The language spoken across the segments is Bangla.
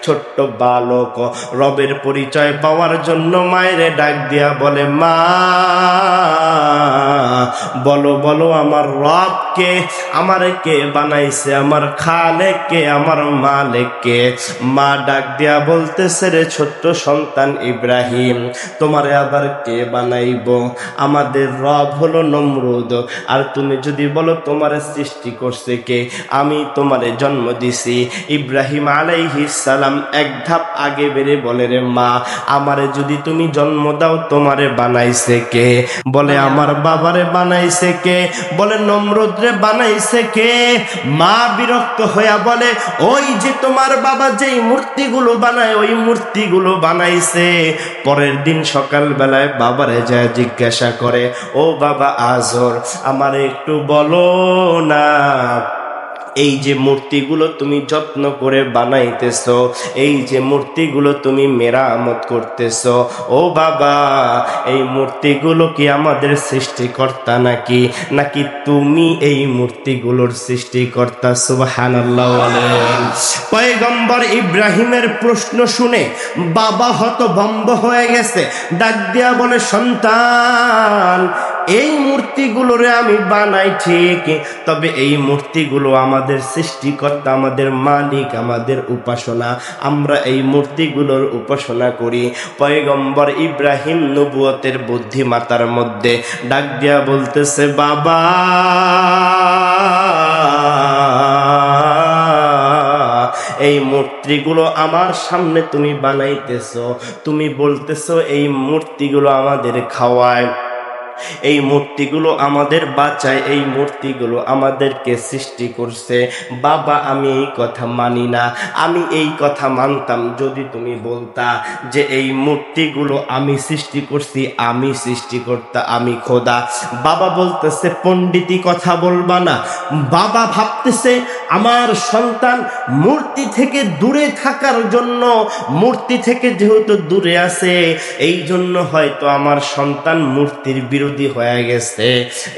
ছোট্ট বালক রবের পরিচয় পাওয়ার জন্য মায়ের ডাক দিয়া বলে, মা বলো বলো আমার রব কে, আমার কে বানাইছে, আমার খালেক কে, আমার মালিক কে? মা ডাক দিয়া বলতেছে, রে ছোট্ট সন্তান ইব্রাহিম, তোমারে আবার কে বানাইব? আমাদের রব হলো নমরুদ। আর তুমি যদি বলো তোমারে সৃষ্টি করছে কে, আমি তোমারে জন্ম দিছি। ইব্রাহিম আলাইহিস সালাম এক ধাপ আগে বেড়ে বলে, রে মা, আমারে যদি তুমি জন্ম দাও তোমারে বানাইছে কে? বলে, আমার বাবারে বানাইছে কে? বলে, নমরুদ রে বানাইছে কে? মা বিরক্ত হইয়া বলে, ওই যে তোমার বাবা যেই মূর্তিগুলো বানায় ওই মূর্তিগুলো বানাইছে। পরের দিন সকাল বেলায় বাবারে যায় জিজ্ঞাসা করে, ও বাবা আজর, আমারে একটু বলো না, এই যে মূর্তিগুলো তুমি যত্ন করে বানাইতেছো, এই যে মূর্তিগুলো তুমি মেরামত করতেছো, ও বাবা, এই মূর্তিগুলো কি আমাদের সৃষ্টিকর্তা নাকি নাকি তুমি এই মূর্তিগুলোর সৃষ্টিকর্তা? সুবহানাল্লাহ বলেন। পয়গম্বর ইব্রাহিমের প্রশ্ন শুনে বাবা হতভম্ব হয়ে গেছে, ডাক দিয়া বলে, সন্তান, এই মূর্তিগুলোরে আমি বানাই ঠিক, তবে এই মূর্তিগুলো আমাদের সৃষ্টিকর্তা, আমাদের মালিক, আমাদের উপাসনা, আমরা এই মূর্তিগুলোর উপাসনা করি। পয়গম্বর ইব্রাহিম নবুয়তের বুদ্ধিমত্তার মধ্যে ডাক দিয়া বলতেছে, বাবা, এই মূর্তিগুলো আমার সামনে তুমি বানাইতেছো, তুমি বলতেছো এই মূর্তিগুলো আমাদের খাওয়ায়, এই মূর্তিগুলো আমাদের বাঁচায়, এই মূর্তিগুলো আমাদেরকে সৃষ্টি করছে। বাবা, আমি এই কথা মানি না। আমি এই কথা মানতাম যদি তুমি বলতা যে এই মূর্তিগুলো আমি সৃষ্টি করছি, আমি সৃষ্টিকর্তা, আমি খোদা। বাবা বলতেছে, পণ্ডিতি কথা বলবা না। বাবা ভাবতেছে আমার সন্তান মূর্তি থেকে দূরে থাকার জন্য, মূর্তি থেকে যেহেতু দূরে আছে, এই জন্য হয়তো আমার সন্তান মূর্তির বিরুদ্ধে হয়ে গেছে।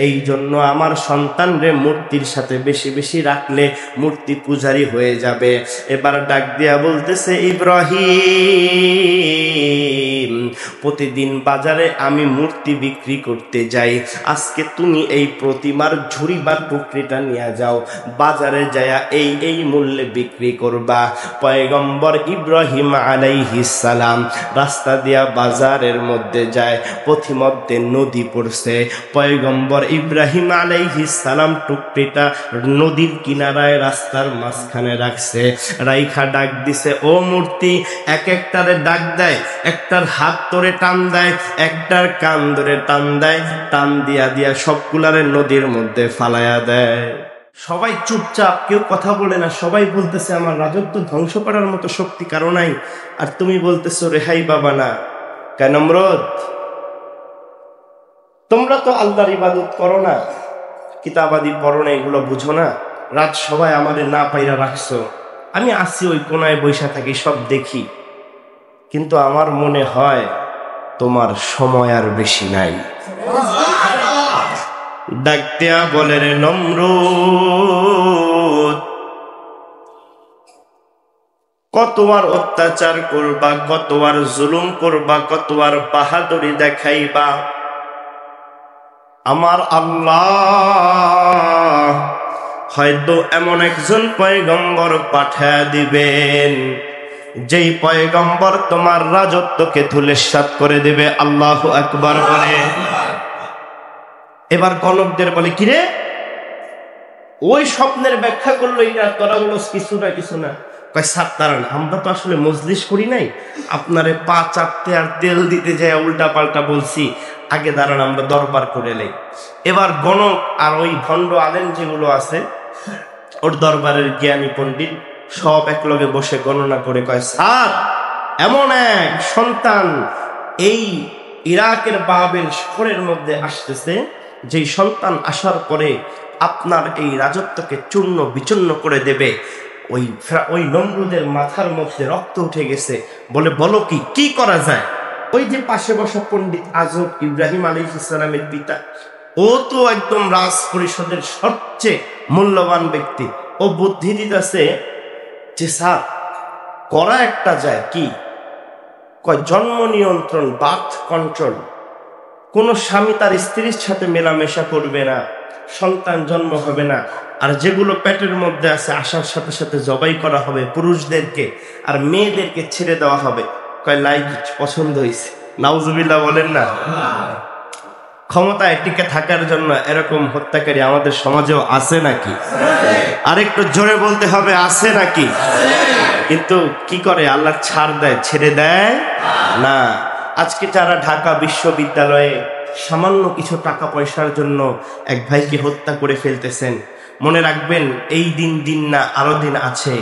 এই জন্য আমার সন্তান রে মূর্তির সাথে বেশি বেশি রাখলে মূর্তি পূজারী হয়ে যাবে। এবার ডাক দিয়া বলতেছে, ইব্রাহিম, প্রতিদিন বাজারে আমি মূর্তি বিক্রি করতে যাই, আজকে তুমি এই প্রতিমার ঝুড়ি বা টুকরিটা নিয়ে যাও, বাজারে যায়া এই এই মূল্যে বিক্রি করবা। পয়গম্বর ইব্রাহিম আলাইহিস সালাম রাস্তা দিয়া বাজারের মধ্যে যায়, পথিমধ্যে নদী পড়ছে। পয়গম্বর ইব্রাহিম আলাইহিস সালাম টুকরিটা নদীর কিনারায় রাস্তার মাঝখানে রাখছে, রাইখা ডাক দিছে, ও মূর্তি। এক একটারে ডাক দেয়, একটার হাত ধরে টান দেয়, একটার কান ধরে টান দেয়, টান দিয়া দিয়া সবগুলারে নদীর মধ্যে ফালাইয়া দেয়। সবাই চুপচাপ, কেউ কথা বলে না। সবাই বলতেছে আমার রাজত্ব ধ্বংস করার মতো শক্তি কারো নাই, আর তুমি বলতেছো রেহাই বাবা না। কেন নমরুদ, তোমরা তো আল্লাহর ইবাদত করো না, কিতাবাদি পড়ো না, এগুলো বুঝো না, রাত সবাই আমাদের না পাইরা রাখছো, আমি আসি ওই কোনায় বৈশা থাকি, সব দেখি, কিন্তু আমার মনে হয় তোমার সময় আর বেশি নাই। ডাক দিয়া বলে, রে নমরুদ, কত আর অত্যাচার করবা, কত আর জুলুম করবা, কত আর বাহাদুরি দেখাইবা? আমার আল্লাহ হয়তো এমন একজন পয়গম্বর পাঠিয়ে দিবেন, যেই পয়গম্বর তোমার রাজত্বকে ধূলিসাৎ করে দেবে। আল্লাহু আকবার বলে। এবার গণকদের বলে, কিরে ওই স্বপ্নের ব্যাখ্যা করলো এটা, তোরা বলো কিছু না কিছু না। কয়, সাত দাঁড়ান, আমরা তো আসলে মজলিস করি নাই, আপনারে পা চাপতে আর তেল দিতে যায় উল্টা পাল্টা বলছি, আগে দাঁড়ান আমরা দরবার করে নেই। এবার গণক আর ওই ভণ্ড আলেম যেগুলো আছে, ওর দরবারের জ্ঞানী পণ্ডিত সব একলগে বসে গণনা করে কয়, স্যার, এমন এক সন্তান এই ইরাকের বাবেল শহরের মধ্যে আসতেছে, যেই সন্তান আসার পরে আপনার এই রাজত্বকে চূর্ণ বিচূর্ণ করে দেবে। ওই নমরুদের মাথার মধ্যে রক্ত উঠে গেছে। বলে, বলো কি করা যায়? ওই যে পাশে বসা পণ্ডিত আজব, ইব্রাহিম আলাইহিস সালামের পিতা, ও তো একদম রাজ পরিষদের সবচেয়ে মূল্যবান ব্যক্তি। ও বুদ্ধি দিতেছে যে, স্যার, করা একটা যায় কি কয় জন্ম নিয়ন্ত্রণ, বার্থ কন্ট্রোল। কোন স্বামী তার স্ত্রীর সাথে মেলামেশা করবে না, সন্তান জন্ম হবে না। আর যেগুলো পেটের মধ্যে আছে আসার সাথে সাথে জবাই করা হবে পুরুষদেরকে, আর মেয়েদেরকে ছেড়ে দেওয়া হবে। কয় লাইক পছন্দ হয়েছে, নাউজুবিল্লাহ বলেন না। ক্ষমতায় টিকে থাকার জন্য এরকম হত্যাকারী আমাদের সমাজেও আছে নাকি? আরেকটু জোরে বলতে হবে, আছে নাকি? কিন্তু কি করে? আল্লাহ ছাড় দেয়, ছেড়ে দেয় না। আজকে যারা ঢাকা বিশ্ববিদ্যালয়ে সামান্য কিছু টাকা পয়সার জন্য এক ভাইকে হত্যা করে ফেলতেছেন, মনে রাখবেন এই দিন না, আরো দিন আছে।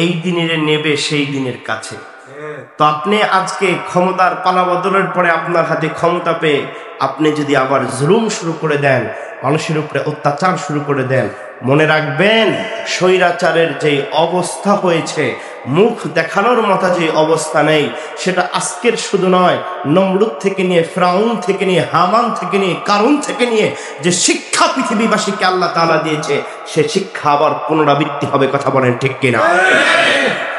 এই দিনের নেবে সেই দিনের কাছে। তো আপনি আজকে ক্ষমতার পালাবদলের পরে আপনার হাতে ক্ষমতা পেয়ে আপনি যদি আবার জুলুম শুরু করে দেন, মানুষের উপরে অত্যাচার শুরু করে দেন, মনে রাখবেন স্বৈরাচারের যে অবস্থা হয়েছে, মুখ দেখানোর মতো যে অবস্থা নেই, সেটা আজকের শুধু নয়, নমরুদ থেকে নিয়ে, ফিরাউন থেকে নিয়ে, হামান থেকে নিয়ে, কারুন থেকে নিয়ে যে শিক্ষা পৃথিবীবাসীকে আল্লাহ তাআলা দিয়েছে, সে শিক্ষা আবার পুনরাবৃত্তি হবে। কথা বলেন ঠিক কিনা?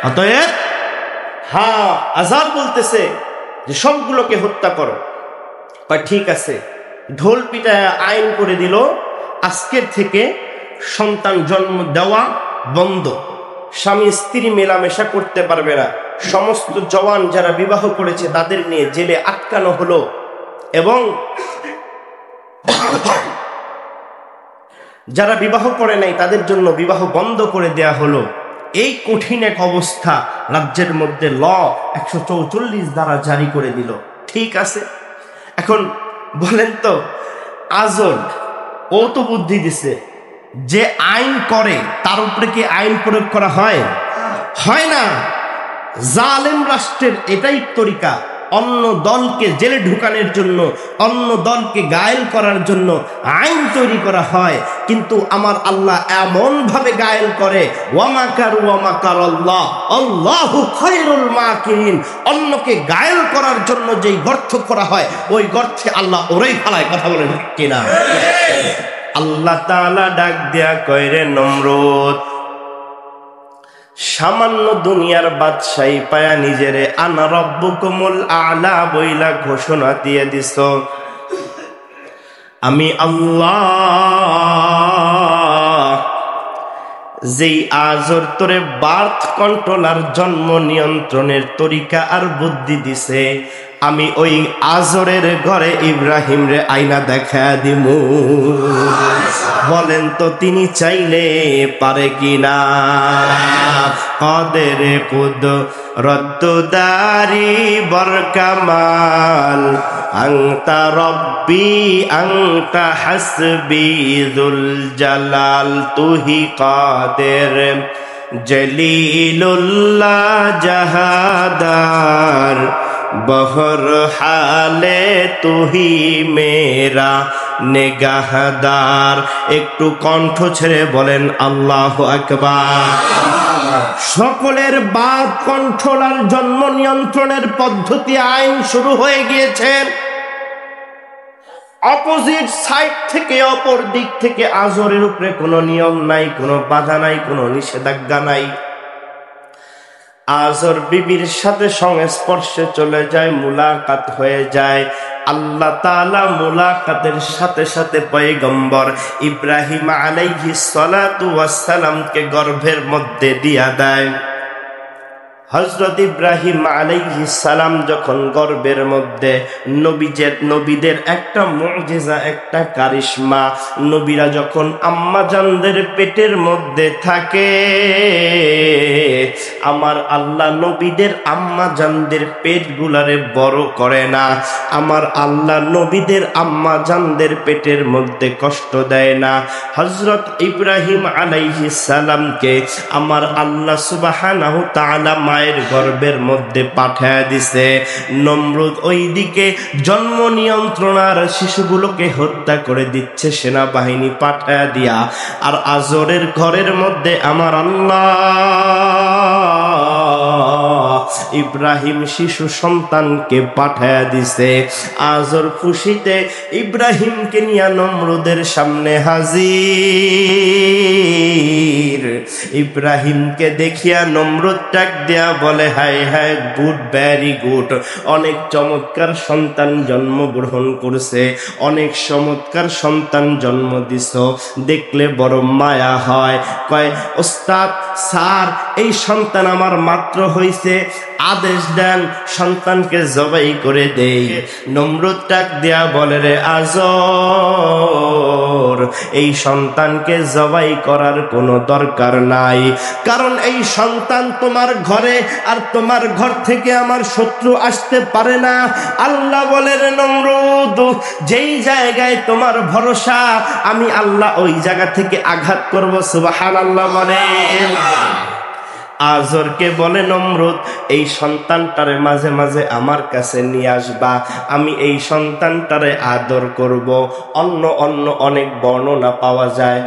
অতএব হ্যাঁ, আযাব বলতেছে যে সবগুলোকে হত্যা করো। ঠিক আছে, ঢোল পিটায় আইন করে দিল, আজকের থেকে সন্তান জন্ম দেওয়া বন্ধ, স্বামী স্ত্রী মেলামেশা করতে পারবে না, সমস্ত জওয়ান যারা বিবাহ করেছে তাদের নিয়ে জেলে আটকানো হলো, এবং যারা বিবাহ করে নাই তাদের জন্য বিবাহ বন্ধ করে দেয়া হলো। এই কঠিন এক অবস্থা রাজ্যের মধ্যে ল 144 দ্বারা জারি করে দিল। ঠিক আছে, এখন বলেন তো, আজল ও তো বুদ্ধি দিছে, যে আইন করে তার উপরে কি আইন প্রয়োগ করা হয়? হয় না। জালেম রাষ্ট্রের এটাই তরিকা, অন্য দলকে জেলে ঢুকানোর জন্য, অন্য দলকে গায়েল করার জন্য আইন তৈরি করা হয়। কিন্তু আমার আল্লাহ এমন ভাবে গায়েল করে, ওয়ামাকারু ওয়ামাকারাল্লাহ আল্লাহু খায়রুল মাকিরিন। অন্যকে গায়েল করার জন্য যেই গর্ত করা হয়, ওই গর্তে আল্লাহ ওরাই ফেলায়। কথা বলেন কিনা? আল্লাহ তাআলা ডাক দেয়া কয়, রে নমরুদ, সামান্য দুনিয়ার বাদশাহী পায়া নিজেরে আনা রব্বুকুমুল আ'লা বইলা ঘোষণা দিয়ে দিছ। আমি আল্লাহ যেই আজর তোরে বার্থ কন্ট্রোলার, জন্ম নিয়ন্ত্রণের তরিকা আর বুদ্ধি দিছে, আমি ওই আজরের ঘরে ইব্রাহিম রে আইনা দেখা দিমু। বলেন তো তিনি চাইলে পারে কিনা? কাদের কুদরতদারি বরকামাল, আনতা রব্বি আনতা হাসবি যুল জালাল, তুহি কাদের জলিলুল্লাহ জাহাদার, বহর হালে তুহি মেরা নেগাহদার। একটু কণ্ঠ ছেড়ে বলেন আল্লাহু আকবার। সকলের বাদ কন্ট্রোলার, জন্ম নিয়ন্ত্রণের পদ্ধতি, আইন শুরু হয়ে গিয়েছে। অপোজিট সাইড থেকে, অপর দিক থেকে আজরের উপরে কোনো নিয়ম নাই, কোনো বাধা নাই, কোনো নিষেধাজ্ঞা নাই। আজর বিবির সাথে সংস্পর্শে চলে যায়, মুলাকাত হয়ে যায়। আল্লাহ তাআলা মুলাকাতের সাথে সাথে পয়গম্বর ইব্রাহিম আলাইহিস সালাতু ওয়াস সালামকে গর্ভের মধ্যে দিয়া দেয়। হযরত ইব্রাহিম আলাইহিস সালাম যখন গর্ভের মধ্যে, নবীদের একটা মুজিজা, একটা কারিশমা, নবীরা যখন আম্মাজানদের পেটের মধ্যে থাকে, আমার আল্লাহ নবীদের আম্মাজানদের পেটগুলারে বড় করে না। আমার আল্লাহ নবীদের আম্মাজানদের পেটের মধ্যে কষ্ট দেয় না। হযরত ইব্রাহিম আলাইহিস সালামকে আমার আল্লাহ সুবহানাহু তাআলা মায়ের গর্ভের মধ্যে পাঠায় দিছে। নমরুদ ওইদিকে জন্ম নিয়ন্ত্রণ আর শিশুগুলোকে হত্যা করে দিচ্ছে সেনাবাহিনী পাঠায় দিয়া। আর আজরের ঘরের মধ্যে আমার আল্লাহ ইব্রাহিম শিশু সন্তানকে পাঠায়া দিছে। আজর খুশিতে ইব্রাহিমকে নিয়ে নমরুদের সামনে হাজির। ইব্রাহিমকে দেখিয়া নমরুদ ডাক দেয়া বলে, হায় হায়, গুড, ভেরি গুড, অনেক চমৎকার সন্তান জন্মগ্রহণ করছে, অনেক চমৎকার সন্তান জন্ম দিছ, দেখলে বড় মায়া হয়। কয়, ওস্তাদ স্যার, এই সন্তান আমার মাত্র হইছে, আদেশ দেন সন্তানকে জবাই করে দেই। নমরুদ ডাক দেয়া বলে, রে আজর, এই সন্তানকে জবাই করার কোনো দরকার নাই, কারণ এই সন্তান তোমার ঘরে, আর তোমার ঘর থেকে আমার শত্রু আসতে পারে না। আল্লাহ বলে, রে নমরুদ, যেই জায়গায় তোমার ভরসা, আমি আল্লাহ ওই জায়গা থেকে আঘাত করব। সুবহানাল্লাহ বলে। আজরকে বলে নমরুদ, এই সন্তানটারে মাঝে মাঝে আমার কাছে নিয়ে আসবা, আমি এই সন্তানটারে আদর করব। অন্য অনেক বর্ণনা পাওয়া যায়,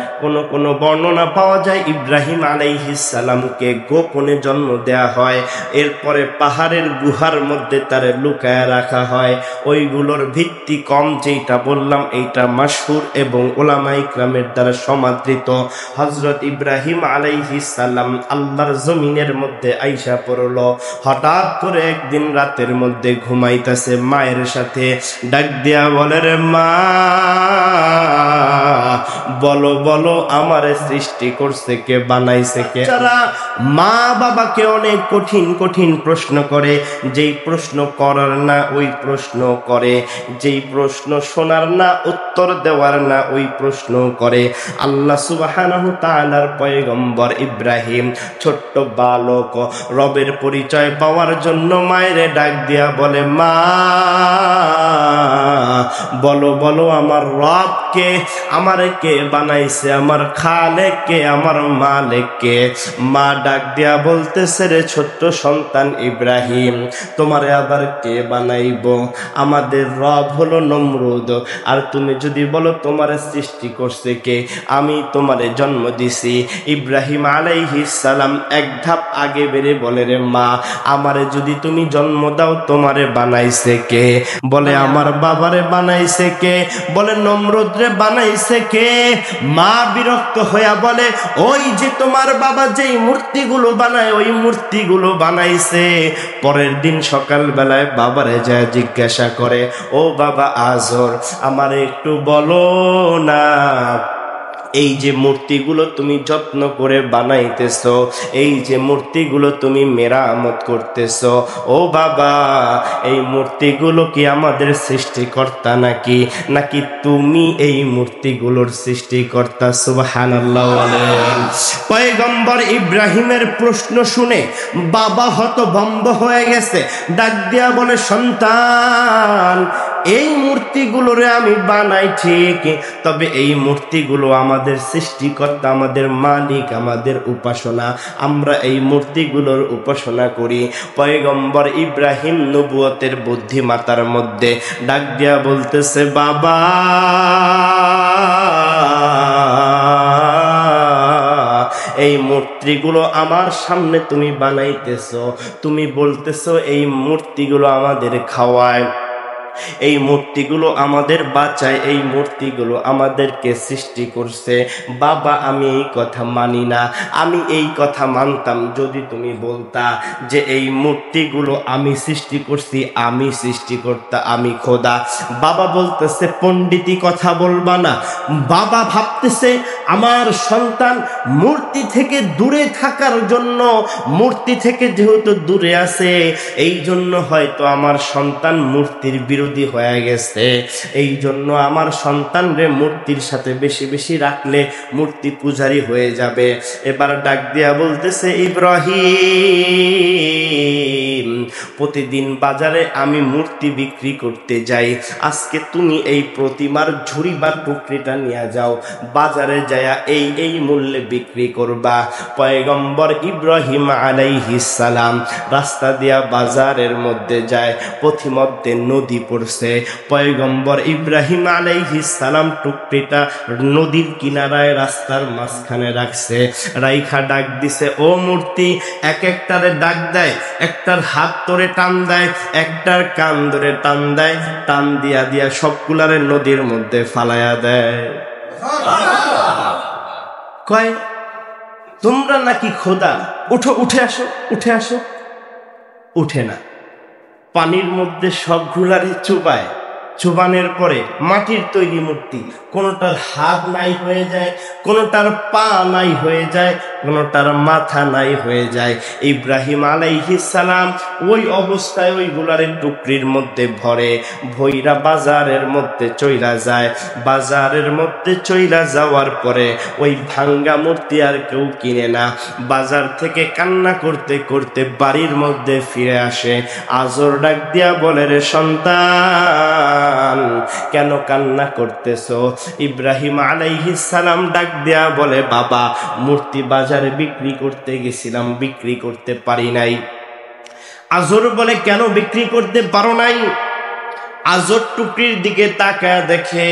কোন বর্ণনা পাওয়া যায় ইব্রাহিম আলাইহিস সালামকে গোপনে জন্ম দেয়া হয়, এরপরে পাহাড়ের গুহার মধ্যে তারে লুকায় রাখা হয়। ওইগুলোর ভিত্তি কম, যেটা বললাম এইটা মাশহুর এবং উলামা ইকরামের দ্বারা সমাদৃত। হযরত ইব্রাহিম আলাইহিস সালাম আল্লাহর জমিনের মধ্যে আইসা পড়ল। হঠাৎ করে একদিন রাতের মধ্যে ঘুমাইতেছে মায়ের সাথে, ডাক দিয়া বলে, রে মা, বলো বলো, আমারে সৃষ্টি করছে কে, বানাইছে কে? যারা মা বাবাকে অনেক কঠিন কঠিন প্রশ্ন করে, যেই প্রশ্ন করার না ওই প্রশ্ন করে, যেই প্রশ্ন শোনার না উত্তর দেওয়ার না ওই প্রশ্ন করে। আল্লাহ সুবহানাহু তাআলার পয়গম্বর ইব্রাহিম ছোট্ট বালক, রবের পরিচয় পাওয়ার জন্য মায়েরে ডাক দিয়া বলে, মা, বলো বলো, আমার রব কে, আমারে কে বানাইছে, আমার খালেক কে, আমার মালিক কে? মা ডাক দিয়া বলতেছে, রে ছোট্ট সন্তান ইব্রাহিম, তোমারে আবার কে বানাইব? আমাদের রব হলো নমরুদ, আর তুমি যদি বলো তোমারে সৃষ্টি করছে কে, আমি তোমারে জন্ম দিছি। ইব্রাহিম আলাইহিস সালাম এক ধাপ আগে বেড়ে বলে, রে মা, আমারে যদি তুমি জন্ম দাও তোমারে বানাইছে কে? বলে, আমার বাবারে বানাইছে কে? বলে, নমরুদ রে বানাইছে কে? মা বিরক্ত হইয়া বলে, ওই যে তোমার বাবা যেই মূর্তিগুলো বানায়, ওই মূর্তিগুলো বানাইছে। পরের দিন সকাল বেলায় বাবারে যায় জিজ্ঞাসা করে, ও বাবা আজর, আমারে একটু বলো না, এই যে মূর্তিগুলো তুমি যত্ন করে বানাইতেছো, এই যে মূর্তিগুলো তুমি মেরামত করতেছো, ও বাবা, এই মূর্তিগুলো কি আমাদের সৃষ্টিকর্তা নাকি, নাকি তুমি এই মূর্তিগুলোর সৃষ্টিকর্তা? সুবহানাল্লাহ বলেন। পয়গম্বর ইব্রাহিমের প্রশ্ন শুনে বাবা হতভম্ব হয়ে গেছে, ডাক দিয়া বলে, সন্তান, এই মূর্তিগুলোরে আমি বানাই ঠিক, তবে এই মূর্তিগুলো আমাদের সৃষ্টিকর্তা, আমাদের মালিক, আমাদের উপাসনা, আমরা এই মূর্তিগুলোর উপাসনা করি। পয়গম্বর ইব্রাহিম নবুয়তের বুদ্ধিমাতার মধ্যে ডাক দিয়া বলতেছে, বাবা, এই মূর্তিগুলো আমার সামনে তুমি বানাইতেছো, তুমি বলতেছো এই মূর্তিগুলো আমাদের খাওয়ায়, এই মূর্তিগুলো আমাদের বাঁচায়, এই মূর্তিগুলো আমাদেরকে সৃষ্টি করছে। বাবা, আমি এই কথা মানি না। আমি এই কথা মানতাম যদি তুমি বলতা যে এই মূর্তিগুলো আমি সৃষ্টি করছি, আমি সৃষ্টিকর্তা, আমি খোদা। বাবা বলতেছে, পণ্ডিতি কথা বলবা না। বাবা ভাবতেছে আমার সন্তান মূর্তি থেকে দূরে থাকার জন্য, মূর্তি থেকে যেহেতু দূরে আছে, এই জন্য হয়তো আমার সন্তান মূর্তির বিরোধী হয়ে গেছে, এই জন্য আমার সন্তান রে মূর্তির সাথে বেশি বেশি রাখলে মূর্তি পূজারী হয়ে যাবে। এবার ডাক দিয়া বলতেছে, ইব্রাহিম, প্রতিদিন বাজারে আমি মূর্তি বিক্রি করতে যাই, আজকে তুমি এই প্রতিমার ঝুড়ি বা টুকরিটা নিয়ে যাও, বাজারে যায়া এই মূল্যে বিক্রি করবা। পয়গম্বর ইব্রাহিম আলাইহিস সালাম রাস্তা দিয়া বাজারের মধ্যে যায়, পথিমধ্যে নদী পড়ছে। পয়গম্বর ইব্রাহিম আলাইহিস সালাম টুকরিটা নদীর কিনারায় রাস্তার মাঝখানে রাখছে, রাইখা ডাক দিছে, ও মূর্তি। এক একটারে ডাক দেয়, একটার হাত ধরে টান দেয়, একটার কান ধরে টান দেয়, টান দিয়া দিয়া সবগুলারে নদীর মধ্যে ফালাইয়া দেয়। কয় তোমরা নাকি খোদা, উঠো, উঠে আসো, উঠে আসো। উঠে না, পানির মধ্যে সবগুলারে চুবায়, চুবানের পরে মাটির তৈরি মূর্তি, কোনোটার হাত নাই হয়ে যায়, কোনোটার পা নাই হয়ে যায়, কোনোটার মাথা নাই হয়ে যায়। ইব্রাহিম আলাইহিস সালাম ওই অবস্থায় ওইগুলার টুকরির মধ্যে ভরে, ভইরা বাজারের মধ্যে চইলা যায়। বাজারের মধ্যে চইলা যাওয়ার পরে ওই ভাঙ্গা মূর্তি আর কেউ কিনে না। বাজার থেকে কান্না করতে করতে বাড়ির মধ্যে ফিরে আসে। আজর ডাক দিয়া বলে, রে সন্তান, কেন কান্না করতেছো? ইব্রাহিম আলাইহিস সালাম ডাক দিয়া বলে, বাবা, মূর্তি বাজারে বিক্রি করতে গেছিলাম, বিক্রি করতে পারি নাই। আজর বলে, কেন বিক্রি করতে পারো নাই? আজর টুকরির দিকে তাকায় দেখে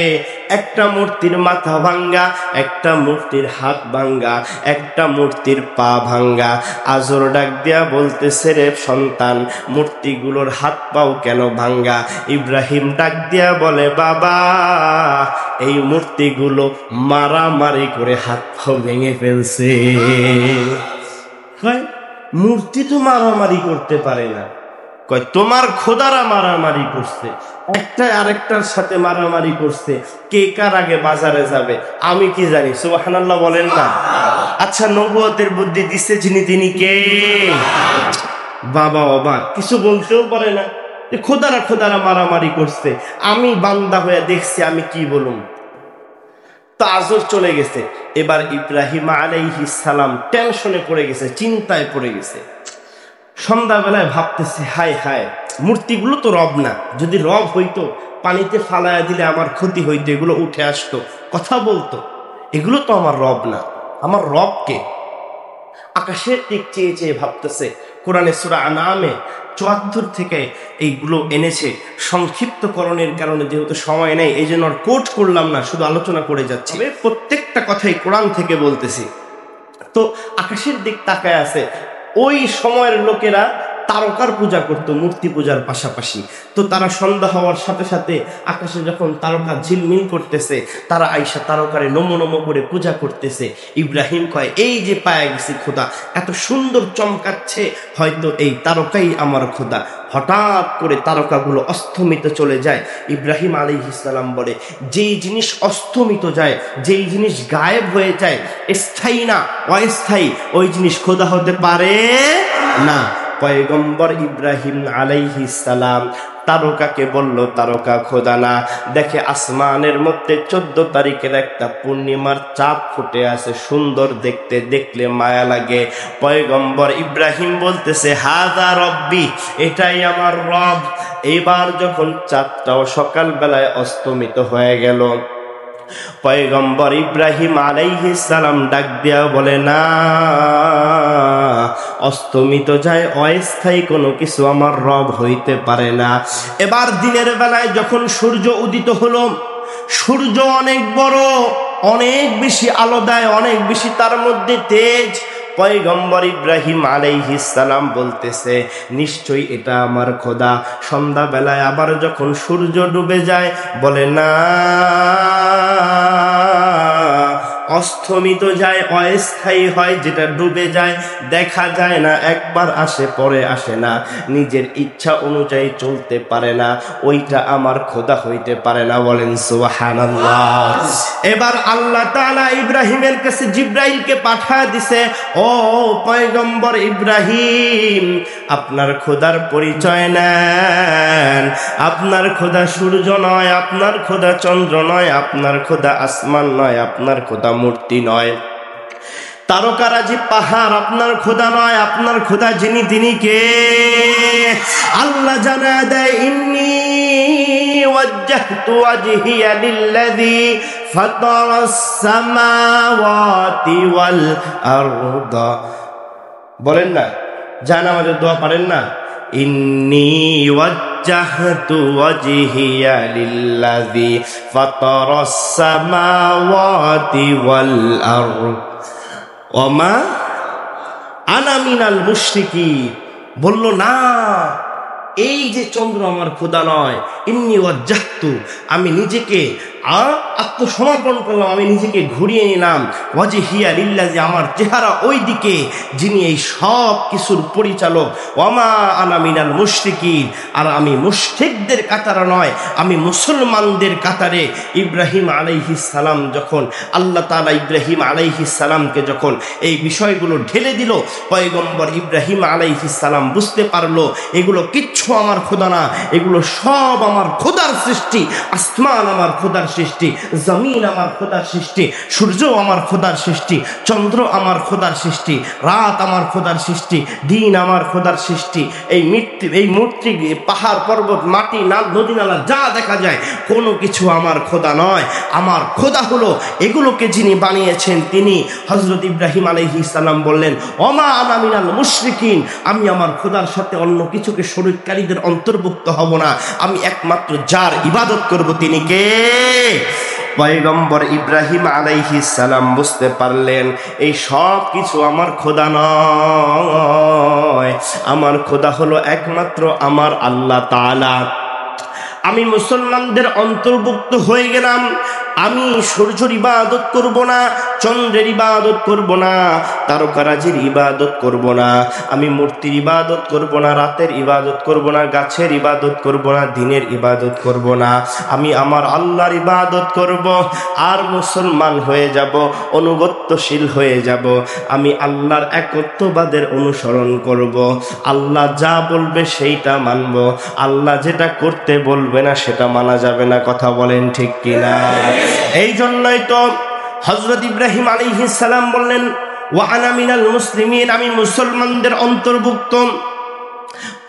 একটা মূর্তির মাথা ভাঙ্গা, একটা মূর্তির হাত ভাঙ্গা, একটা মূর্তির পা ভাঙ্গা। আজর ডাক দিয়া বলতেছে, রে সন্তান, মূর্তিগুলোর হাত পাও কেন ভাঙ্গা? ইব্রাহিম ডাক দিয়া বলে, বাবা, এই মূর্তিগুলো মারামারি করে হাত পাও ভেঙে ফেলছে। মূর্তি তো মারামারি করতে পারে না। কয় তোমার খোদারা মারামারি করছে, একটা আরেকটার সাথে মারামারি করছে, কে কার আগে বাজারে যাবে আমি কি জানি? সুবহানাল্লাহ বলেন না। আচ্ছা, নবুয়তের বুদ্ধি দিচ্ছে যিনি, তিনি কে? বাবা অবাক, কিছু বলতেও পারে না। খোদারা মারামারি করছে, আমি বান্দা হয়ে দেখছি, আমি কি বলুম? তো আজর চলে গেছে। এবার ইব্রাহিম আলাইহিস সালাম টেনশনে পড়ে গেছে, চিন্তায় পড়ে গেছে। সন্ধ্যাবেলায় ভাবতেছে, হায় হায়, মূর্তিগুলো তো রব না, যদি রব হইতো পানিতে ফালায়া দিলে আমার ক্ষতি হইতো, এগুলো উঠে আসতো, কথা বলতো, এগুলো তো আমার রব না, আমার রব কে? আকাশের দিক চেয়ে চেয়ে ভাবতেছে। কোরআনে সূরা আনামে ৭৪ থেকে এইগুলো এনেছে, সংক্ষিপ্তকরণের কারণে যেহেতু সময় নেই এই জন্য আর কোট করলাম না, শুধু আলোচনা করে যাচ্ছি। প্রত্যেকটা কথাই কোরআন থেকে বলতেছি। তো আকাশের দিক তাকায় আছে। ওই সময়ের লোকেরা তারকার পূজা করতো মূর্তি পূজার পাশাপাশি। তো তারা সন্ধ্যা হওয়ার সাথে সাথে আকাশে যখন তারকা ঝিলমিল করতেছে, তারা আইসা তারকারে নমো নমো করে পূজা করতেছে। ইব্রাহিম কয়, এই যে পায়ে গেছি খোদা, এত সুন্দর চমকাচ্ছে, হয়তো এই তারকাই আমার খোদা। হঠাৎ করে তারকাগুলো অস্তমিত চলে যায়। ইব্রাহিম আলাইহিস সালাম বলে, যেই জিনিস অস্তমিত যায়, যেই জিনিস গায়েব হয়ে যায়, স্থায়ী না অস্থায়ী, ওই জিনিস খোদা হতে পারে না। পয়গম্বর ইব্রাহিম আলাইহিস সালাম তারকাকে বলল, তারকা খোদা না। দেখে আসমানের মধ্যে 14 তারিখের একটা পূর্ণিমার চাঁদ ফুটে আছে, সুন্দর দেখতে, দেখলে মায়া লাগে। পয়গম্বর ইব্রাহিম বলতেছে, হাযা রব্বি, এটাই আমার রব। এবার যখন চাঁদটাও সকালবেলায় অস্তমিত হয়ে গেল, পয়গম্বর ইব্রাহিম আলাইহিস সালাম ডাক দিয়া বলে, না, অস্তমিত যায় অস্থায়ী কোনো কিছু আমার রব হইতে পারে না। এবার দিনের বেলায় যখন সূর্য উদিত হলো, সূর্য অনেক বড়, অনেক বেশি আলো দেয়, অনেক বেশি তার মধ্যে তেজ। পয়গম্বর ইব্রাহিম আলাইহিস সালাম বলতেছে, নিশ্চয়ই এটা আমার খোদা। সন্ধ্যাবেলায় আবার যখন সূর্য ডুবে যায়, বলে, না, অস্তমিত যায় অস্থায়ী হয়, যেটা ডুবে যায়, দেখা যায় না, একবার আসে পরে আসে না, নিজের ইচ্ছা অনুযায়ী চলতে পারে না, ওইটা আমার খোদা হইতে পারে না। বলেন সুবহানাল্লাহ। এবার আল্লাহ তাআলা ইব্রাহিমের কাছে জিব্রাইলকে পাঠায় দিছে, ও পয়গম্বর ইব্রাহিম, আপনার খোদার পরিচয় নেন। আপনার খোদা সূর্য নয়, আপনার খোদা চন্দ্র নয়, আপনার খোদা আসমান নয়, আপনার খোদা মূর্তি নয়, তারকারাজি পাহাড় আপনার খোদা নয়, আপনার খোদা যিনি, তিনি কে? আল্লাহ জানা দেয় ইন্নী ওয়াজ্জাহতু ওয়াজহিয়া লিল্লাযী ফাতারাস সামাওয়াতি ওয়াল আরদা। বলেন না, জান আমাদের দোয়া পারেন না? ইন্নী ওয়াজ্জাহতু ওয়াজহিয়া লিল্লাযী ফাতারাস সামাওয়াতি ওয়াল আরদ ওয়া মা আনা মিনাল মুশরিকিন। বলল না, এই যে চন্দ্র আমার খোদা নয়, ইন্নী ওয়াজ্জাহতু, আমি নিজেকে আত্মসমর্পণ করলাম, আমি নিজেকে ঘুরিয়ে নিলাম, ওয়াজহিয়া লিল্লাযী, আমার চেহারা ওই দিকে যিনি এই সব কিছুর পরিচালক, ওয়ামা আনা মিনাল মুশরিকিন, আর আমি মুশরিকদের কাতারে নয়, আমি মুসলমানদের কাতারে। ইব্রাহিম আলাইহিস সালাম যখন আল্লাহ তাআলা ইব্রাহিম আলাইহিস সালামকে যখন এই বিষয়গুলো ঢেলে দিল, পয়গম্বর ইব্রাহিম আলাইহিস সালাম বুঝতে পারলো এগুলো কিচ্ছু আমার খোদা না, এগুলো সব আমার খোদার সৃষ্টি। আসমান আমার খোদার সৃষ্টি, জমিন আমার খোদার সৃষ্টি, সূর্য আমার খোদার সৃষ্টি, চন্দ্র আমার খোদার সৃষ্টি, রাত আমার খোদার সৃষ্টি, দিন আমার খোদার সৃষ্টি। এই মূর্তি, পাহাড় পর্বত, মাটি, নদী নালা যা দেখা যায় কোনো কিছু আমার খোদা নয়। আমার খোদা হলো এগুলোকে যিনি বানিয়েছেন তিনি। হযরত ইব্রাহিম আলাইহিস সালাম বললেন, ওমা আনা মিনাল মুশরিকিন, আমি আমার খোদার সাথে অন্য কিছুকে শরীককারীদের অন্তর্ভুক্ত হব না, আমি একমাত্র যার ইবাদত করব তিনি কে? পয়গম্বর ইব্রাহিম আলাইহিস সালাম বুঝতে পারলেন এই সব কিছু আমার খোদা নয়, আমার খোদা হলো একমাত্র আমার আল্লাহ তাআলা। আমি মুসলমানদের অন্তর্ভুক্ত হয়ে গেলাম। আমি সূর্যের ইবাদত করব না, চন্দ্রের ইবাদত করব না, তারকারাজির ইবাদত করব না, আমি মূর্তির ইবাদত করব না, রাতের ইবাদত করব না, গাছের ইবাদত করব না, দিনের ইবাদত করব না, আমি আমার আল্লাহর ইবাদত করব। আর মুসলমান হয়ে যাব, অনুগত্যশীল হয়ে যাব, আমি আল্লাহর একত্ববাদের অনুসরণ করব। আল্লাহ যা বলবে সেইটা মানব, আল্লাহ যেটা করতে বলবে না সেটা মানা যাবে না। কথা বলেন ঠিক কিনা? এই জন্যই তো হযরত ইব্রাহিম আলাইহিস সালাম বললেন, ওয়া আনা মিনাল মুসলিমিন, আমি মুসলমানদের অন্তর্ভুক্ত।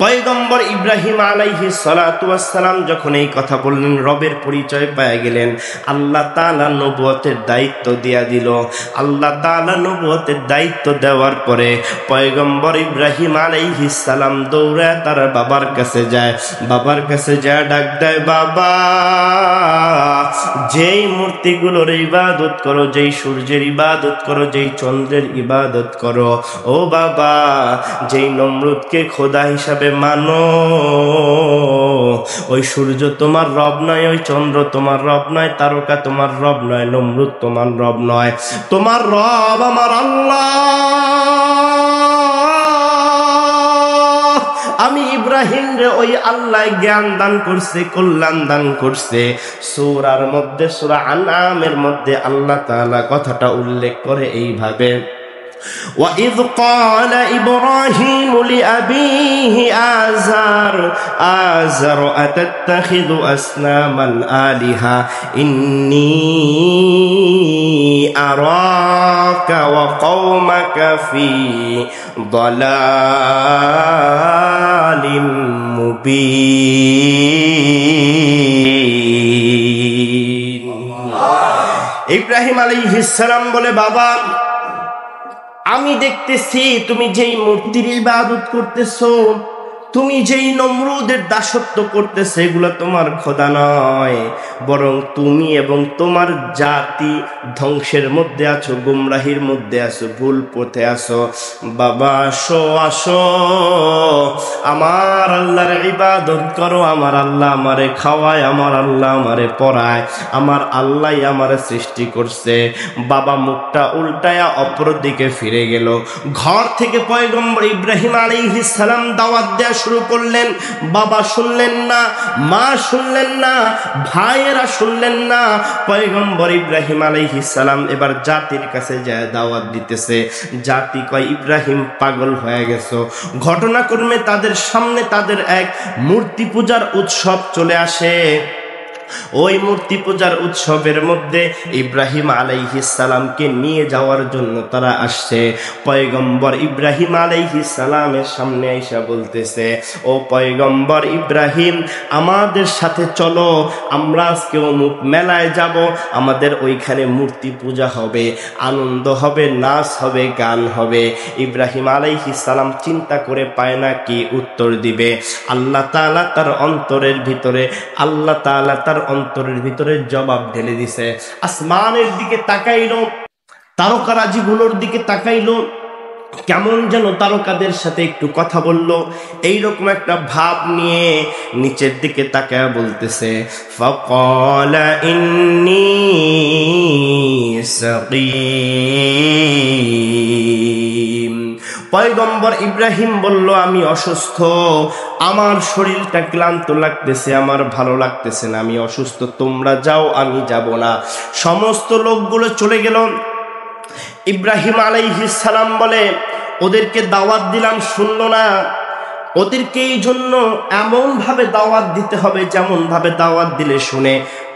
পয়গম্বর ইব্রাহিম আলাইহিস সালাতু ওয়াস সালাম যখন এই কথা বললেন, রবের পরিচয় পেয়ে গেলেন। আল্লাহ তাআলা নবুয়তের দায়িত্ব দিয়া দিল। আল্লাহ তাআলা নবুয়তের দায়িত্ব দেওয়ার পরে পয়গম্বর ইব্রাহিম আলাইহিস সালাম দৌড়ে তার বাবার কাছে যায়। বাবার কাছে যায় ডাক দেয়, বাবা, যেই মূর্তিগুলোর ইবাদত করো, যেই সূর্যের ইবাদত করো, যেই চন্দ্রের ইবাদত করো, ও বাবা, যেই নমরুদকে খোদা হিসাবে মানো, ওই সূর্য তোমার রব নয়, ওই চন্দ্র তোমার রব নয়, তারকা তোমার রব নয়, নমরুদ তোমার রব নয়, তোমার রব আমার আল্লাহ। আমি ইব্রাহিম রে ওই আল্লাহ জ্ঞান দান করছে, কল্যাণ দান করছে। সূরার মধ্যে, সূরা আনআমের মধ্যে আল্লাহ তাআলা কথাটা উল্লেখ করে এইভাবে, وَإِذْ قَالَ إِبْرَاهِيمُ لِأَبِيهِ آزَرَ أَتَتَّخِذُ أَصْنَامًا آلِهَةً إِنِّي أَرَاكَ وَقَوْمَكَ فِي ضَلَالٍ مُبِينٍ। ইব্রাহিম আলাইহিস সালাম বলে, বাবা, আমি দেখতেছি তুমি যেই মূর্তির ইবাদত করতেছো, তুমি যেই নমরুদের দাসত্ব করতেছো, এগুলো তোমার খোদা নয়, বরং তুমি এবং তোমার জাতি ধ্বংসের মধ্যে আছো, গুমরাহির মধ্যে আছো, ভুল পথে আছো। বাবা, আসো আসো, আমার আল্লাহর ইবাদত করো। আমার আল্লাহ আমারে খাওয়ায়, আমার আল্লাহ আমারে পড়ায়, আমার আল্লাহ আমারে সৃষ্টি করছে। বাবা মুখটা উল্টায়া অপর দিকে ফিরে গেল। ঘর থেকে পয়গম্বর ইব্রাহিম আলাইহিস সালাম দাওয়াত দেয়া শুরু করলেন। বাবা শুনলেন না, মা শুনলেন না, ভাইয়েরা শুনলেন না। পয়গম্বর ইব্রাহিম আলাইহিস সালাম এবার জাতির কাছে যায় দাওয়াত দিতেছে। জাতি কয়, ইব্রাহিম পাগল হয়ে গেছো। ঘটনাক্রমে তাদের সামনে তাদের এক মূর্তি পূজার উৎসব চলে আসে। ওই মূর্তি পূজার উৎসবের মধ্যে ইব্রাহিম আলাইহিস সালামকে নিয়ে যাওয়ার জন্য তারা আসছে। পয়গম্বর ইব্রাহিম আলাইহিস সালামের সামনে আইসা বলতেছে, ও পয়গম্বর ইব্রাহিম, আমাদের সাথে চলো, আমরা আজকে অমুক মেলায় যাব, আমাদের ওইখানে মূর্তি পূজা হবে, আনন্দ হবে, নাচ হবে, গান হবে। ইব্রাহিম আলাইহিস সালাম চিন্তা করে পায় না কি উত্তর দিবে। আল্লাহ তাআলা তার অন্তরের ভিতরে জবাব ঢেলে দিছে। আসমানের দিকে তাকাইলো, তারকারাজিগুলোর দিকে তাকাইলো, কেমন যেন তারকাদের সাথে একটু কথা বলল, এইরকম একটা ভাব নিয়ে নিচের দিকে তাকায় বলতেছে, ফাকালা ইন্নী সাকিম। পয়গম্বর ইব্রাহিম বলল, আমি অসুস্থ, আমার শরীরটা ক্লান্ত লাগতেছে, আমার ভালো লাগতেছে না, আমি অসুস্থ, তোমরা যাও, আমি যাব না। সমস্ত লোকগুলো চলে গেল। ইব্রাহিম আলাইহিস সালাম বলে, ওদেরকে দাওয়াত দিলাম, শুনলো না। ওদেরকে এই জন্য এমন ভাবে দাওয়াত দিতে হবে যেমন ভাবে দাওয়াত দিলে শুনে।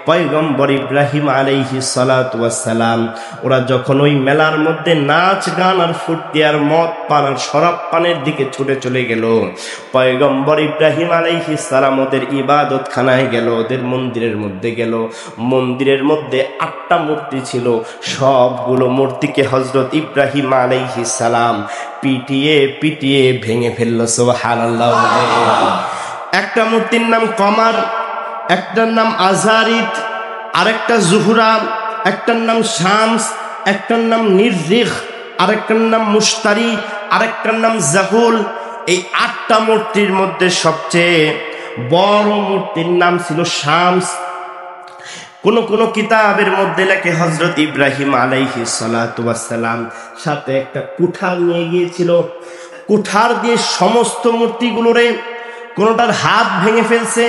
পয়গম্বর ইব্রাহিম আলাইহিস সালাতু ওয়াস সালাম ওরা যখন ওই মেলার মধ্যে নাচ গান আর ফুর্তি আর মদ পান আর শরাব পানের দিকে ছুটে চলে গেল, পয়গম্বর ইব্রাহিম আলাইহিস সালাম ওদের ইবাদতখানায় গেল, ওদের মন্দিরের মধ্যে গেল। মন্দিরের মধ্যে 8টা মূর্তি ছিল, সবগুলো মূর্তিকে হযরত ইব্রাহিম আলাইহিস সালাম পিটিয়ে পিটিয়ে ভেঙে ফেলল। সুবহানাল্লাহ। একটা মূর্তির নাম কমার, একটার নাম আজারিত, আরেকটা জুহরা, একটার নাম শামস, একটার নাম নিররিখ, আরেকটার নাম মুশতারি, আরেকটার নাম জাহুল। এই 8টা মূর্তির মধ্যে সবচেয়ে বড় মূর্তির নাম ছিল শামস। কোন কোন কিতাবের মধ্যে লেখে হযরত ইব্রাহিম আলাইহিস সালাতু ওয়াস সালাম সাথে একটা কুঠার নিয়ে গিয়েছিল। কুঠার দিয়ে সমস্ত মূর্তিগুলোরে কোনটার হাত ভেঙে ফেলছে,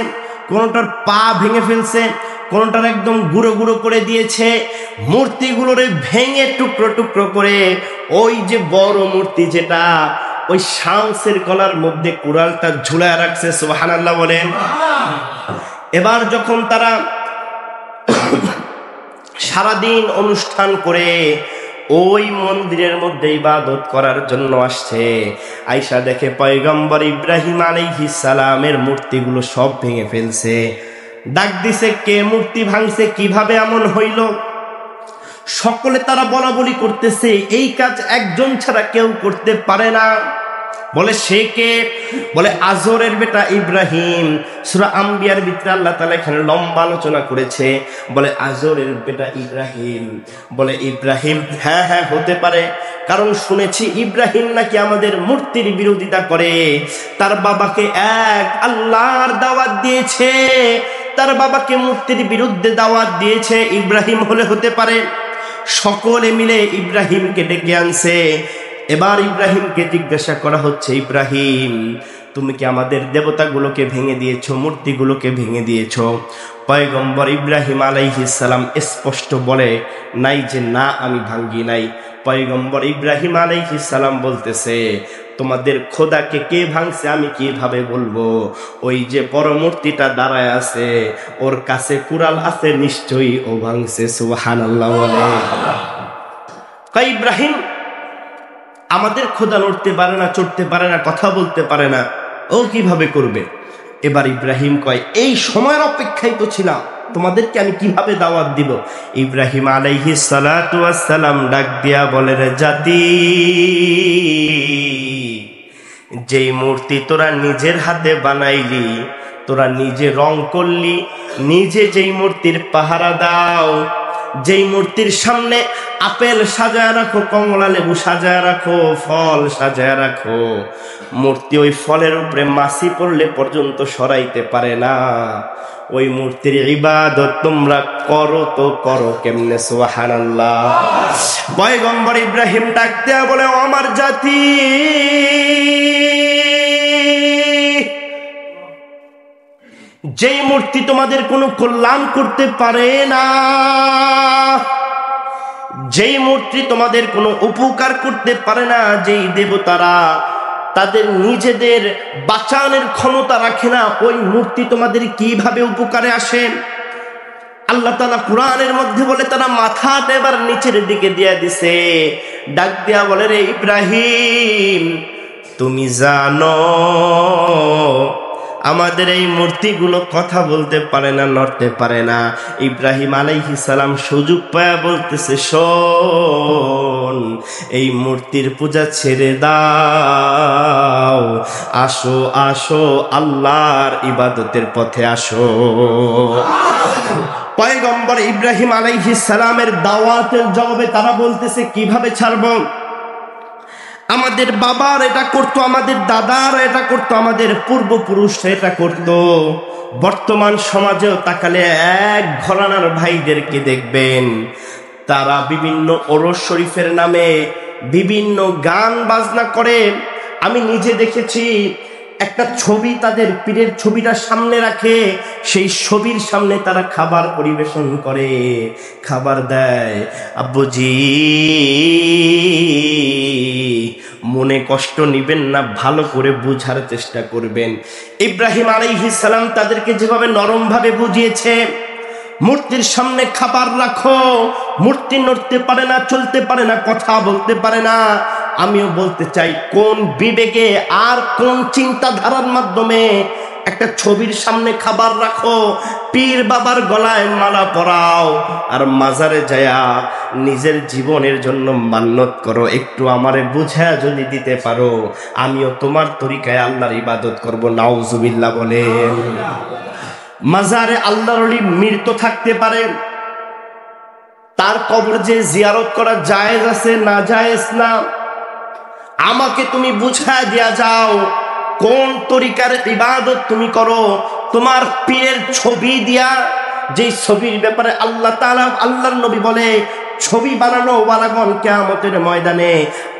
কোনটার পা ভেঙে ফেলছে, কোনটার একদম গুঁড়ো গুঁড়ো করে দিয়েছে। মূর্তিগুলোরে ভেঙে টুকরো টুকরো করে ওই যে বড় মূর্তি যেটা, ওই শামসের গলার মধ্যে কুড়ালটা ঝুলায় রাখছে। সুবহানাল্লাহ বলেন। এবার যখন তারা সারাদিন অনুষ্ঠান করে ওই মন্দিরের মধ্যে ইবাদত করার জন্য আসছে, আয়েশা দেখে পয়গম্বর ইব্রাহিম আলাইহিস সালামের মূর্তিগুলো সব ভেঙে ফেলছে। ডাক দিছে, কে মূর্তি ভাঙছে, কিভাবে এমন হইল? সকলে তারা বলা বলি করতেছে, এই কাজ একজন ছাড়া কেউ করতে পারে না। বলে সে কে? বলে আজরের বেটা ইব্রাহিম। সূরা আম্বিয়ার ভিতরে আল্লাহ তাআলা এখানে লম্বা আলোচনা করেছে। বলে আজরের বেটা ইব্রাহিম। বলে ইব্রাহিম, হ্যাঁ হ্যাঁ হতে পারে, কারণ শুনেছি ইব্রাহিম নাকি আমাদের মূর্তির বিরোধিতা করে, তার বাবাকে এক আল্লাহর দাওয়াত দিয়েছে, তার বাবাকে মূর্তির বিরুদ্ধে দাওয়াত দিয়েছে, ইব্রাহিম হলে হতে পারে। সকলে মিলে ইব্রাহিমকে ডেকে আনছে। এবার ইব্রাহিমকে জিজ্ঞাসা করা হচ্ছে, ইব্রাহিম তুমি কি আমাদের দেবতাগুলোকে ভেঙে দিয়েছো, মূর্তিগুলোকে ভেঙে দিয়েছো? পয়গম্বর ইব্রাহিম আলাইহিস সালাম স্পষ্ট বলে নাই যে না, আমি ভাঙ্গি নাই। পয়গম্বর ইব্রাহিম আলাইহিস সালাম বলতেছে, তোমাদের খোদাকে কে ভাঙছে আমি কিভাবে বলবো? ওই যে বড় মূর্তিটা দাঁড়ায় আছে, ওর কাছে কুড়াল আছে, নিশ্চয়ই ও ভাঙছে। সুবহানাল্লাহ বলে। কই ইব্রাহিম, আমাদের খোদা নড়তে পারে না, চড়তে পারে না, কথা বলতে পারে না, ও কিভাবে করবে? এবার ইব্রাহিম কয়, এই সময়ের অপেক্ষায় তো ছিলাম, তোমাদেরকে আমি কিভাবে দাওয়াত দিব? ইব্রাহিম আলাইহিস সালাতু ওয়াস সালাম ডাক দিয়া বলে, রে জাতি, যেই মূর্তি তোরা নিজের হাতে বানাইলি, তোরা নিজে রং করলি, নিজে যেই মূর্তির পাহারা দাও, যেই মূর্তির সামনে আপেল সাজায় রাখো, কমলা লেবু সাজায় রাখো, ফল সাজায় রাখো, মূর্তি ওই ফলের উপরে মাছি পড়লে পর্যন্ত সরাইতে পারে না, ওই মূর্তির ইবাদত তোমরা করো তো করো কেমনে? সুবহানাল্লাহ। পয়গম্বর ইব্রাহিম ডাক দেয়া বলে, ও আমার জাতি, যেই মূর্তি তোমাদের কোনো কল্যাণ করতে পারে না, যেই মূর্তি তোমাদের কোনো উপকার করতে পারে না, যেই দেবতারা তাদের নিজেদের বাঁচানোর ক্ষমতা রাখে না, ওই মূর্তি তোমাদের কিভাবে উপকারে আসে? আল্লাহ তাআলা কোরআনের মধ্যে বলে তারা মাথাটা এবার নিচের দিকে দিয়ে দিছে, ডাক দিয়া বলে রে ইব্রাহিম তুমি জানো আমাদের এই মূর্তিগুলো কথা বলতে পারে না, নড়তে পারে না। ইব্রাহিম আলাইহিস সালাম সুযোগ পায়া বলতেছে শোন এই মূর্তির পূজা ছেড়ে দাও, আসো আসো আল্লাহর ইবাদতের পথে আসো। পয়গম্বর ইব্রাহিম আলাইহিস সালামের দাওয়াতের জবাবে তারা বলতেছে কিভাবে ছাড়বো? আমাদের বাবার এটা করতো, আমাদের দাদার এটা করতো, আমাদের পূর্বপুরুষরা এটা করতো। বর্তমান সমাজেও তাকালে এক ঘরানার ভাইদেরকে দেখবেন তারা বিভিন্ন ওরস শরীফের নামে বিভিন্ন গান বাজনা করে। আমি নিজে দেখেছি একটা ছবি তাদের পীরের ছবিটা সামনে রাখে, সেই ছবির সামনে তারা খাবার পরিবেশন করে, খাবার দেয়। আব্বুজি মনে কষ্ট নিবেন না, ভালো করে বুঝার চেষ্টা করবেন। ইব্রাহিম আলাইহিস সালাম তাদেরকে যেভাবে নরম ভাবে বুঝিয়েছে মূর্তির সামনে খাবার রাখো, মূর্তি নড়তে পারে না, চলতে পারে না, কথা বলতে পারে না। আমিও বলতে চাই কোন বিবেকে আর কোন চিন্তাধারার মাধ্যমে একটা ছবির সামনে খাবার রাখো, পীর বাবার গলায় মালা পরাও, আর মাজারে যায়া নিজের জীবনের জন্য মান্নত করো। একটু আমারে বুঝা যদি দিতে পারো আমিও তোমার তরিকায় আল্লাহর ইবাদত করব। নাউজুবিল্লাহ বলেন। মাজারে আল্লাহর ওলি মৃত থাকতে পারে, তার কবর যে জিয়ারত করা জায়েজ আছে না জায়েজ না, আমাকে তুমি বুঝায় দিয়া যাও কোন তরিকার ইবাদত তুমি করো। তোমার পীরের ছবি দিয়া, যে ছবির ব্যাপারে আল্লাহ তাআলা আল্লাহর নবী বলে ছবি বানানো ওয়ালাগন কিয়ামতের ময়দানে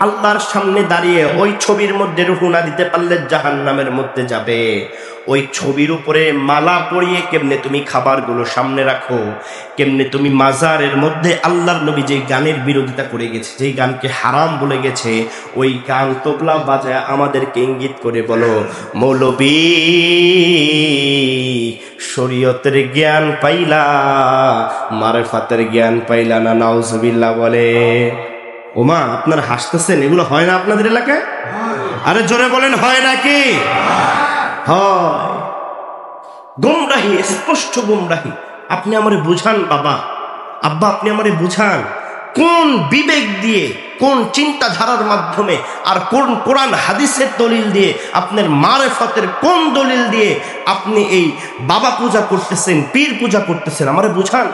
আল্লাহর সামনে দাঁড়িয়ে ওই ছবির মধ্যে রুহু না দিতে পারলে জাহান্নামের মধ্যে যাবে। ওই ছবির উপরে মালা পরিয়ে কেমনে তুমি খাবারগুলো সামনে রাখো, কেমনে তুমি মাজারের মধ্যে আল্লাহর নবী যে গানের বিরোধিতা করে গেছে, যেই গানকে হারাম বলে গেছে, ওই গান তবলা বাজায় আমাদেরকে ইঙ্গিত করে বলো মৌলবী শরীয়তের জ্ঞান পাইলা, মারফাতের জ্ঞান পাইলা না। নাউজুবিল্লাহ বলে। ওমা আপনারা হাসতেছেন, এগুলো হয় না আপনাদের এলাকায়? আরে জোরে বলেন হয় নাকি? হয়। গুমরাহি, স্পষ্ট গুমরাহি। আপনি আমারে বুঝান বাবা, আব্বা আপনি আমারে বুঝান কোন বিবেক দিয়ে, কোন চিন্তাধারার মাধ্যমে, আর কোন কোরআন হাদিসের দলিল দিয়ে, আপনার মারেফতের কোন দলিল দিয়ে আপনি এই বাবা পূজা করতেছেন, পীর পূজা করতেছেন, আমারে বুঝান।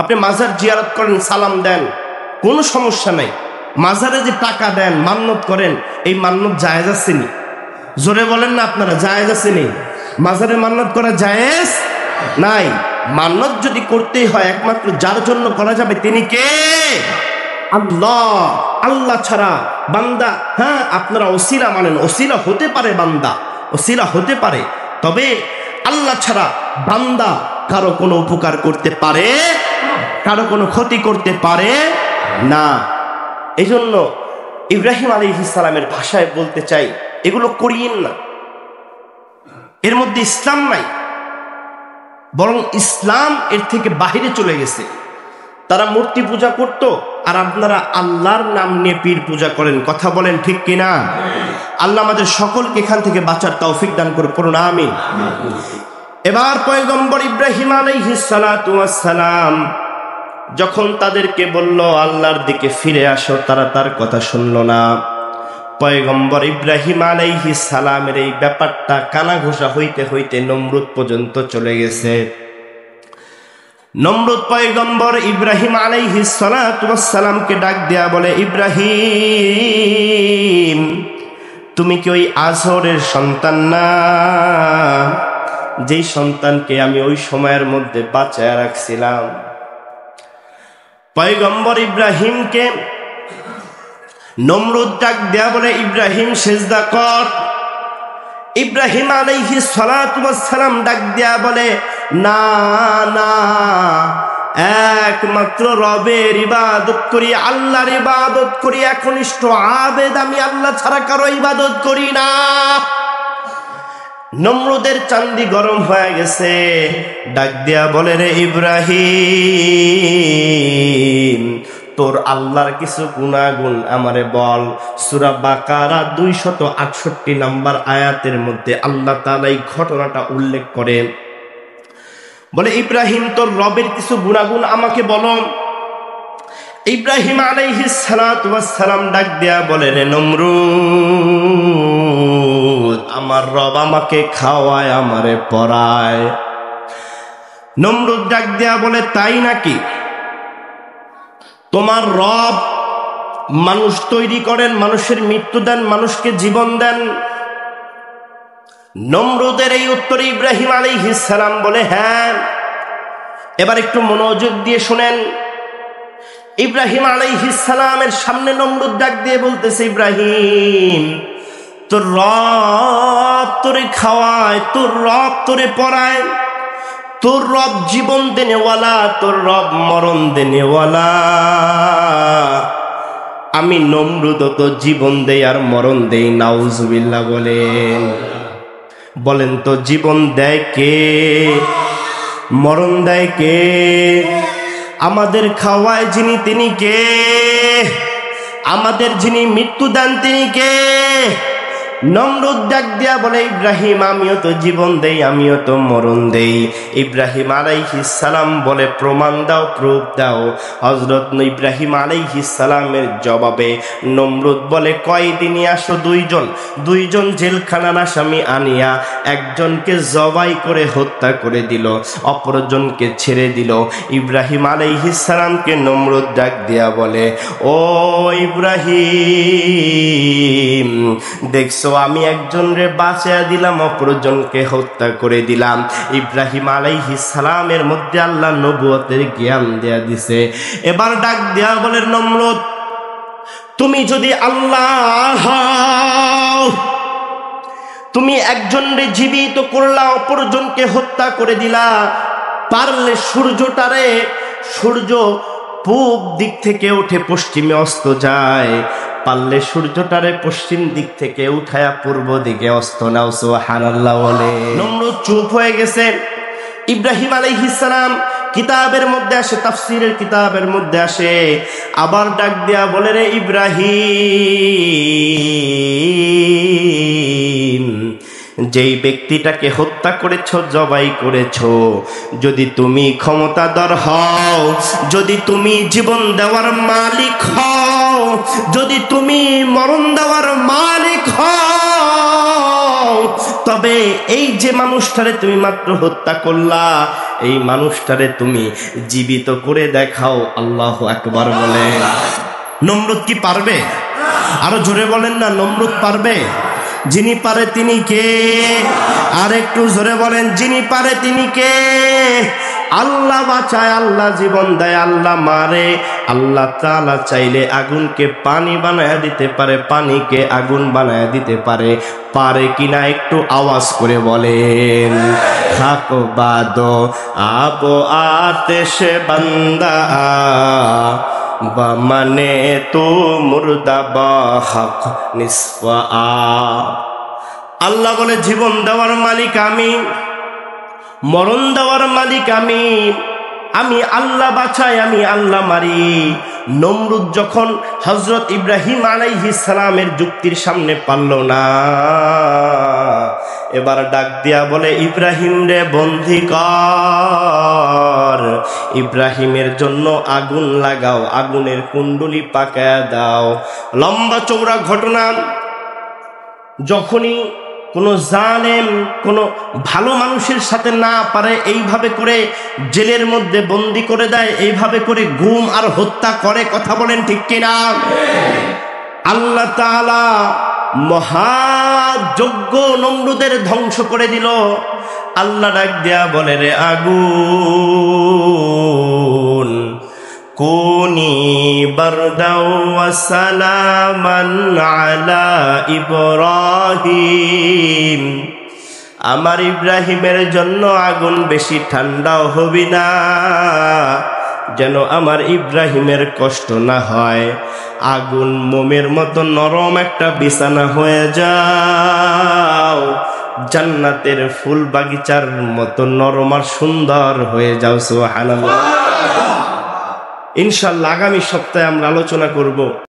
আপনি মাজার জিয়ারত করেন, সালাম দেন, কোনো সমস্যা নাই। মাজারে যে টাকা দেন, মান্নত করেন, এই মান্নত জায়েজ আছে নি? জোরে বলেন না আপনারা, জায়েজ আছে নি? মাজারে মান্নত করা জায়েজ নাই। মান্নত যদি করতেই হয় একমাত্র যার জন্য করা যাবে তিনি কে? আল্লাহ। আল্লাহ ছাড়া বান্দা, হ্যাঁ আপনারা ওসিলা মানেন, ওসিলা হতে পারে বান্দা, ওসিলা হতে পারে, তবে আল্লাহ ছাড়া বান্দা কারো কোনো উপকার করতে পারে, কারো কোনো ক্ষতি করতে পারে না। এই জন্য ইব্রাহিম আলাইহিস সালামের ভাষায় বলতে চাই এগুলো করিয়েন না। এর মধ্যে ইসলাম নাই, বরং ইসলাম এর থেকে বাহিরে চলে গেছে। তারা মূর্তি পূজা করত, আর আপনারা আল্লাহর নাম নিয়ে পীর পূজা করেন। কথা বলেন ঠিক কিনা? আল্লাহ আমাদের সকলকে এখান থেকে বাঁচার তৌফিক দান করে পড়ুন আমিন। এবার পয়গম্বর ইব্রাহিম আলাইহিস সালাতু ওয়াস সালাম যখন তাদেরকে বলল আল্লাহর দিকে ফিরে আসো, তারা তার কথা শুনল না। পয়গম্বর ইব্রাহিম আলাইহিস সালামের এই ব্যাপারটা কানাঘোষা হইতে হইতে নমরুদ পর্যন্ত চলে গেছে। নমরুদ পয়গম্বর ইব্রাহিম আলাইহিস সালাতু ওয়াস সালামকে ডাক দেয়া বলে, ইব্রাহিম তুমি কি ওই আজরের সন্তান না, যেই সন্তানকে আমি ওই সময়ের মধ্যে বাঁচায় রাখছিলাম? পয়গম্বর ইব্রাহিমকে নমরুদ ডাক দেয়া বলে, ইব্রাহিম সেজদা কর। ইব্রাহিম আলাইহিস সালাতু ওয়াস সালাম ডাক দেয়া বলে, না না, একমাত্র রবের ইবাদত করি, আল্লাহর ইবাদত করি, একনিষ্ঠ আবেদ আমি, আল্লাহ ছাড়া কারো ইবাদত করি না। নমরুদের চান্দি গরম হয়ে গেছে, ডাক দিয়া বলে, রে ইব্রাহিম, তোর আল্লাহর কিছু গুনাগুণ আমারে বল। সূরা বাকারা 268 নম্বর আয়াতের মধ্যে আল্লাহ তাআলা এই ঘটনাটা উল্লেখ করেন। বলে, ইব্রাহিম, তোর রবের কিছু গুনাগুণ আমাকে বলো। ইব্রাহিম আলাইহিস সালাতু ওয়াস সালাম ডাক দেয়া বলে, রে নমরুদ, আমার রব আমাকে খাওয়ায়, আমারে পরায়। নমরুদ ডাক দেয়া বলে, তাই নাকি? তোমার রব মানুষ তৈরি করেন, মানুষের মৃত্যু দেন, মানুষকে জীবন দেন? নমরুদের এই উত্তরে ইব্রাহিম আলাইহিস সালাম বলে, হ্যাঁ। এবার একটু মনোযোগ দিয়ে শুনেন। ইব্রাহিম আলাইহিস সালামের সামনে নমরুদ ডাক দিয়ে বলতেছে, ইব্রাহিম, তোর রব তোরে খাওয়ায়, তোর রব তোরে পরায়, তোর রব জীবন দেনেওয়ালা, তোর রব মরণ দেনেওয়ালা। আমি নমরুদ তো জীবন দেই আর মরণ দেই। নাউজুবিল্লাহ বলেন। বলেন তো, জীবন দেয় কে, মরণ দেয় কে? আমাদের খাওয়ায় যিনি, তিনি কে? আমাদের যিনি মৃত্যু দেন, তিনি কে? নমরুদ ডাক দিয়া বলে, ইব্রাহিম, আমিও তো জীবন দেই, আমিও তো মরণ দেই। ইব্রাহিম আলাইহিস সালাম বলে, প্রমাণ দাও, প্রুফ দাও। হযরত ইব্রাহিম আলাইহিস সালামের জবাবে নমরুদ বলে, কয়দিনই আসো দুইজন জেলখানার আসামি আনিয়া একজনকে জবাই করে হত্যা করে দিল, অপরজনকে ছেড়ে দিল। ইব্রাহিম আলাইহিস সালামকে নমরুদ ডাক দিয়া বলে, ও ইব্রাহিম, দেখছো আমি একজন রে বাঁচিয়ে দিলাম, অপরজনকে হত্যা করে দিলাম। ইব্রাহিম আলাইহিস সালামের মধ্যে আল্লাহ নবুয়তের জ্ঞান দেয়া দিছে। এবার ডাক দেয়া বলে, নমরুদ, তুমি যদি আল্লাহ হও, তুমি একজন রে জীবিত করলা, অপরজনকে হত্যা করে দিলা, পারলে সূর্য পূব দিক থেকে উঠে পশ্চিমে অস্ত যায়, পারলে সূর্যটারে পশ্চিম দিক থেকে উঠায়া পূর্ব দিকে অস্ত নাও। সুবহানাল্লাহ বলে। নমরুদ চুপ হয়ে গেছে। ইব্রাহিম আলাইহিস সালাম কিতাবের মধ্যে আসে, তাফসীরের কিতাবের মধ্যে আসে, আবার ডাক দেয়া বলে, রে ইব্রাহিম, যেই ব্যক্তিটাকে হত্যা করেছ, জবাই করেছ, যদি তুমি ক্ষমতাধর হও, যদি তুমি জীবন দেওয়ার মালিক হও, যদি তুমি মরণ দেওয়ার মালিক হও, তবে এই যে মানুষটারে তুমি মাত্র হত্যা করলা, এই মানুষটারে তুমি জীবিত করে দেখাও। আল্লাহু আকবার বলে। নমরুদ কি পারবে? আরো জোরে বলেন না, নমরুদ পারবে? যিনি পারে তিনি কে? আর একটু জোরে বলেন, যিনি পারে তিনি কে? আল্লাহ বাঁচায়, আল্লাহ জীবন দেয়, আল্লাহ মারে। আল্লাহ তাআলা চাইলে আগুনকে পানি বানায় দিতে পারে, পানিকে আগুন বানায় দিতে পারে। পারে কিনা একটু আওয়াজ করে বলেন। থাকো বাদো আবো আতেশে বান্দা, বা মানে তো মুর্দা বা হক নিসফা। আল্লাহ বলে, জীবন দেওয়ার মালিক আমি, মরণ দেওয়ার মালিক আমি, আমি আল্লাহ বাঁচাই, আমি আল্লাহ মারি। নমরুদ যখন হযরত ইব্রাহিম আলাইহিস সালামের যুক্তির সামনে পারল না, এবার ডাক দিয়া বলে, ইব্রাহিম রে বন্দী কর, ইব্রাহিমের জন্য আগুন লাগাও, আগুনের কুণ্ডলি পাকায়া দাও। লম্বা চৌড়া ঘটনা। যখনই কোনো জালেম কোনো ভালো মানুষের সাথে না পারে, এইভাবে করে জেলের মধ্যে বন্দি করে দেয়, এইভাবে করে গুম আর হত্যা করে। কথা বলেন ঠিক কিনা? আল্লাহ তাআলা মহাযজ্ঞ নমরুদের ধ্বংস করে দিল। আল্লাহ ডাক দেয়া বলে, রে আগুন, কুনি বারদাও ওয়া সালামান আলা ইব্রাহিম, আমার ইব্রাহিমের জন্য আগুন বেশি ঠান্ডাও হবি না, যেন আমার ইব্রাহিমের কষ্ট না হয়। আগুন মোমের মতো নরম একটা বিছানা হয়ে যাও, জান্নাতের ফুল বাগিচার মতো নরম আর সুন্দর হয়ে যাও। সুবহানাল্লাহ। ইনশাআল্লাহ আগামী সপ্তাহে আমরা আলোচনা করব